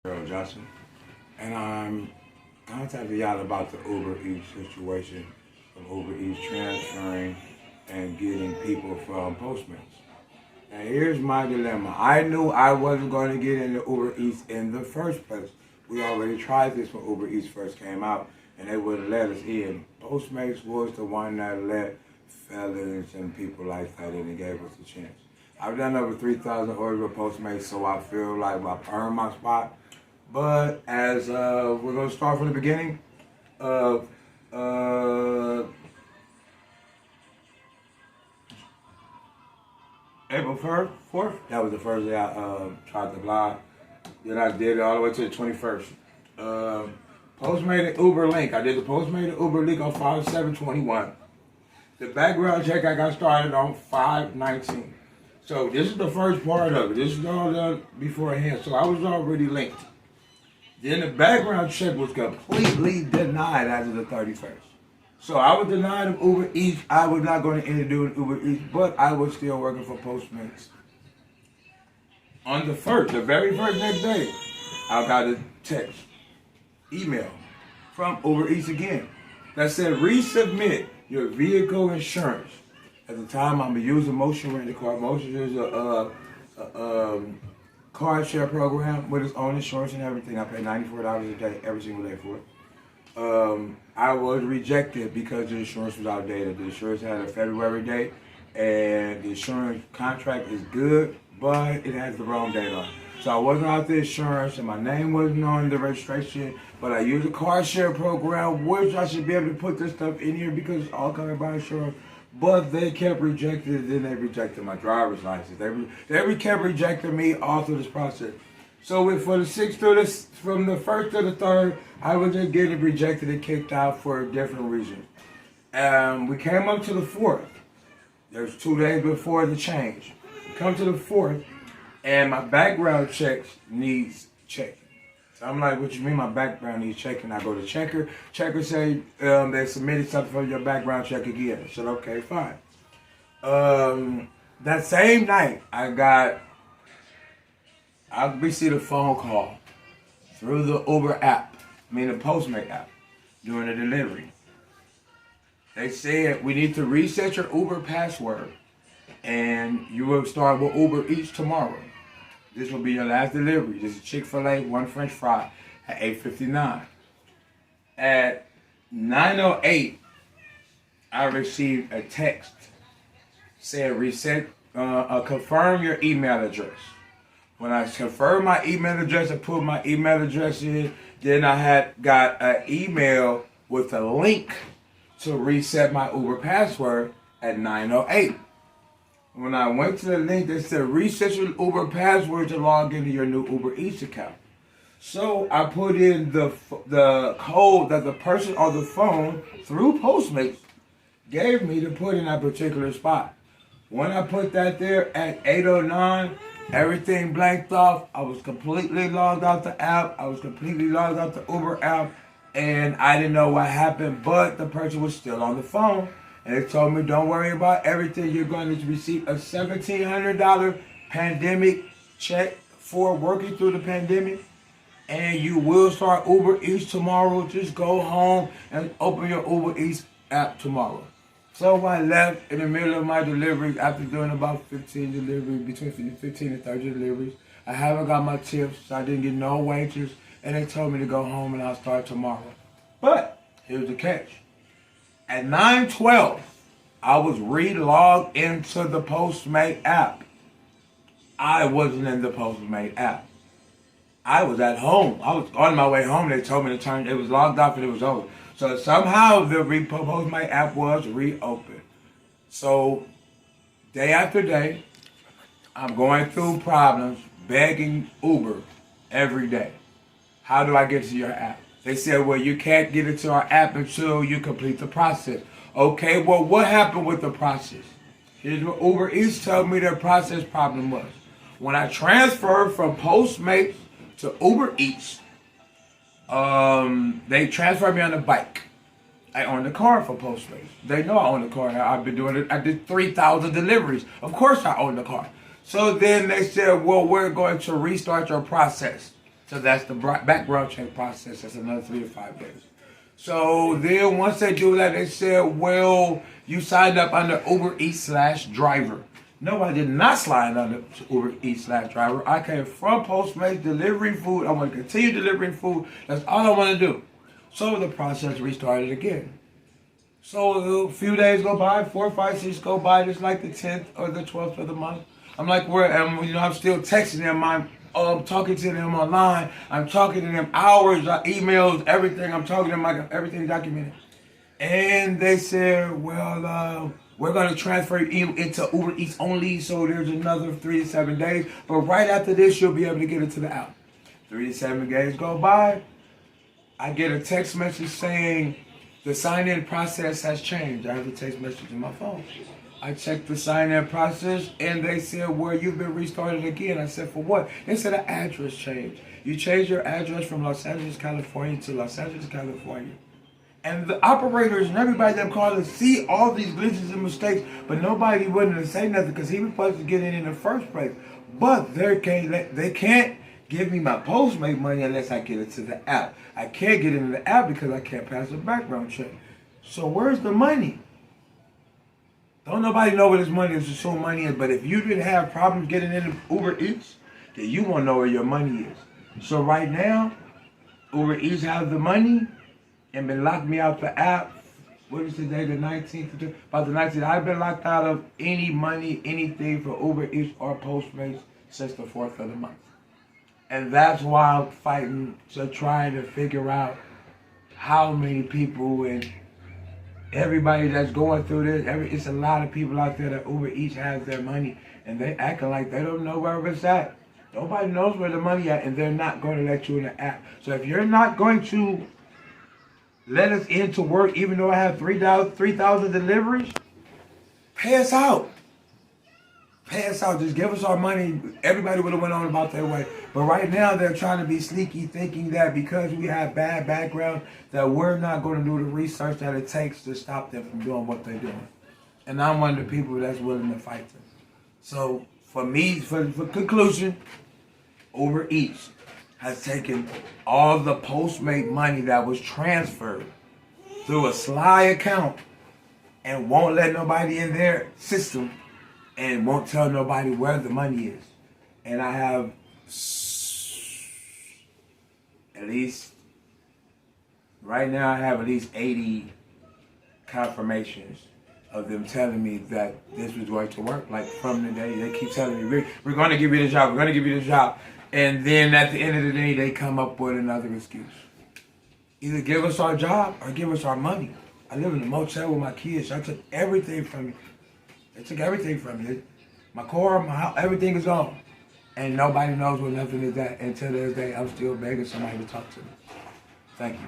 Johnson, and I'm contacting y'all about the Uber Eats situation of Uber Eats transferring and getting people from Postmates. Now here's my dilemma. I knew I wasn't going to get into Uber Eats in the first place. We already tried this when Uber Eats first came out, and they wouldn't let us in. Postmates was the one that let felons and people like that in and gave us a chance. I've done over 3,000 orders with Postmates, so I feel like I've earned my spot. But as we're going to start from the beginning of April 4th, that was the first day I tried to blog. Then I did it all the way to the 21st. Postmate and Uber link. I did the Postmate and Uber link on 5/7/21. The background check I got started on 5/19. So this is the first part of it. This is all done beforehand. So I was already linked. Then the background check was completely denied as of the 31st. So I was denied of Uber Eats. I was not going to introduce Uber Eats, but I was still working for Postmates. On the very first next day, I got a text, email from Uber Eats again that said resubmit your vehicle insurance. At the time, I'm using Motion Rent a Car. Motion is a car share program with its own insurance and everything. I pay $94 a day, every single day for it. I was rejected because the insurance was outdated. The insurance had a February date, and the insurance contract is good, but it has the wrong date on it. So I wasn't out the insurance, and my name wasn't on the registration, but I used a car share program, which I should be able to put this stuff in here because it's all covered by insurance. But they kept rejecting it, then they rejected my driver's license. They kept rejecting me all through this process. So from the 1st to the 3rd, I was just getting rejected and kicked out for different reasons. We came up to the 4th. There's 2 days before the change. We come to the 4th, and my background checks needs checking. So I'm like, what you mean my background needs checking? I go to Checker. Checker say they submitted something for your background check again. I said, okay, fine. That same night, I received a phone call through the Uber app, the Postmate app, during the delivery. They said, we need to reset your Uber password, and you will start with Uber Eats tomorrow. This will be your last delivery. This is Chick-fil-A, 1 French fry at 8:59. At 9:08, I received a text saying reset, confirm your email address. When I confirmed my email address and put my email address in, then I got an email with a link to reset my Uber password at 9:08. When I went to the link, they said reset your Uber password to log into your new Uber Eats account. So I put in the code that the person on the phone through Postmates gave me to put in that particular spot. When I put that there at 8:09, everything blanked off. I was completely logged out the app. I was completely logged out the Uber app, and I didn't know what happened, but the person was still on the phone. And they told me, don't worry about everything. You're going to receive a $1,700 pandemic check for working through the pandemic. And you will start Uber Eats tomorrow. Just go home and open your Uber Eats app tomorrow. So I left in the middle of my deliveries after doing about 15 deliveries, between 15 and 30 deliveries. I haven't got my tips, so I didn't get no wages. And they told me to go home and I'll start tomorrow. But here's the catch. At 9:12, I was re-logged into the Postmate app. I wasn't in the Postmate app. I was at home. I was on my way home. They told me to turn. It was logged off and it was over. So somehow the Postmate app was reopened. So day after day, I'm going through problems, begging Uber every day. How do I get to your app? They said, well, you can't get into our app until you complete the process. Okay, well, what happened with the process? Here's what Uber Eats told me their process problem was. When I transferred from Postmates to Uber Eats, they transferred me on a bike. I own the car for Postmates. They know I own the car. I've been doing it. I did 3,000 deliveries. Of course I own the car. So then they said, well, we're going to restart your process. So that's the background check process. That's another 3 to 5 days. So then once they do that, they said, well, you signed up under Ubereats/driver. No, I did not sign under Ubereats/driver. I came from Postmates, delivering food. I want to continue delivering food. That's all I want to do. So the process restarted again. So a few days go by, 4, 5, 6 go by. It's like the 10th or the 12th of the month. I'm like, where am you know? I'm still texting them. I'm talking to them online. I'm talking to them hours, emails, everything. I'm talking to them like everything documented. And they said, well, we're going to transfer you into Uber Eats only. So there's another 3 to 7 days. But right after this, you'll be able to get into the app. 3 to 7 days go by. I get a text message saying the sign-in process has changed. I have a text message in my phone. I checked the sign-in process, and they said, well, you've been restarted again. I said, for what? They said an address change. You changed your address from Los Angeles, California to Los Angeles, California. And the operators and everybody that called us see all these glitches and mistakes, but nobody wanted to say nothing because he was supposed to get in the first place. But they can't give me my Postmate money unless I get it to the app. I can't get into the app because I can't pass the background check. So where's the money? Don't nobody know where this money is, so money is. But if you didn't have problems getting into Uber Eats, then you won't know where your money is. So right now, Uber Eats has the money and been locked me out the app. What is today, the 19th? About the 19th. I've been locked out of any money, anything for Uber Eats or Postmates since the 4th of the month. And that's why I'm fighting to trying to figure out how many people and everybody that's going through this. It's a lot of people out there that Uber Eats has their money and they acting like they don't know where it's at. Nobody knows where the money at, and they're not going to let you in the app. So if you're not going to let us into work, even though I have 3,000 deliveries, pay us out. Pay us out. Just give us our money. Everybody would have went on about their way. But right now, they're trying to be sneaky, thinking that because we have bad background, that we're not going to do the research that it takes to stop them from doing what they're doing. And I'm one of the people that's willing to fight them. So for me, for conclusion, Uber Eats has taken all the Postmate money that was transferred through a sly account and won't let nobody in their system and won't tell nobody where the money is. And I have at least, right now I have at least 80 confirmations of them telling me that this was going to work. Like from the day, they keep telling me, we're going to give you the job, we're going to give you the job. And then at the end of the day, they come up with another excuse. Either give us our job or give us our money. I live in a motel with my kids. I took everything from me. They took everything from me. My car, my house, everything is gone. And nobody knows where nothing is at. Until this day, I'm still begging somebody to talk to me. Thank you.